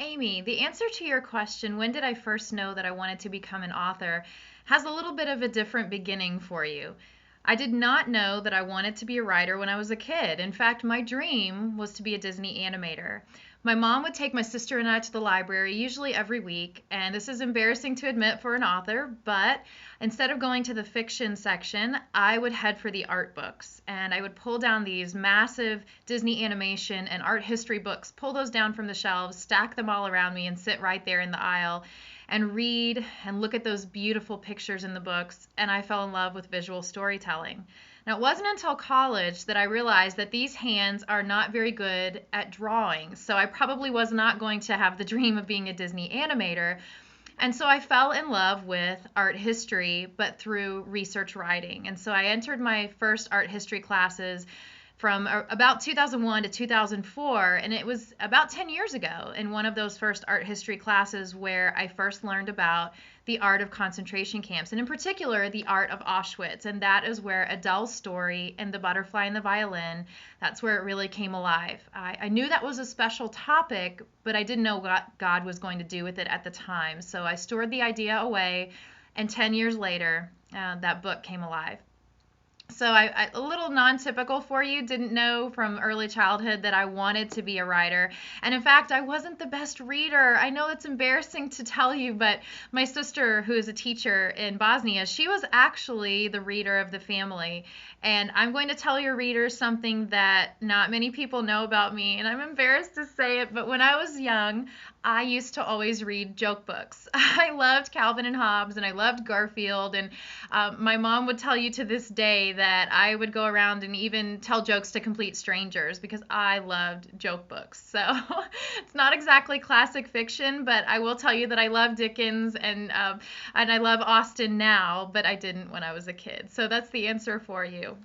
Amy, the answer to your question, when did I first know that I wanted to become an author, has a little bit of a different beginning for you. I did not know that I wanted to be a writer when I was a kid. In fact, my dream was to be a Disney animator. My mom would take my sister and I to the library, usually every week, and this is embarrassing to admit for an author, but instead of going to the fiction section, I would head for the art books. And I would pull down these massive Disney animation and art history books, pull those down from the shelves, stack them all around me, and sit right there in the aisle and read and look at those beautiful pictures in the books. And I fell in love with visual storytelling. Now, it wasn't until college that I realized that these hands are not very good at drawing. So I probably was not going to have the dream of being a Disney animator. And so I fell in love with art history, but through research writing. And so I entered my first art history classes from about 2001 to 2004, and it was about 10 years ago in one of those first art history classes where I first learned about the art of concentration camps, and in particular the art of Auschwitz. And that is where Adele's story and The Butterfly and the Violin, that's where it really came alive. I knew that was a special topic, but I didn't know what God was going to do with it at the time. So I stored the idea away, and 10 years later, that book came alive. So a little non-typical for you, didn't know from early childhood that I wanted to be a writer. And in fact, I wasn't the best reader. I know it's embarrassing to tell you, but my sister, who is a teacher in Bosnia, she was actually the reader of the family. And I'm going to tell your readers something that not many people know about me, and I'm embarrassed to say it, but when I was young, I used to always read joke books. I loved Calvin and Hobbes, and I loved Garfield, and my mom would tell you to this day that I would go around and even tell jokes to complete strangers because I loved joke books. So it's not exactly classic fiction, but I will tell you that I love Dickens and I love Austen now, but I didn't when I was a kid. So that's the answer for you.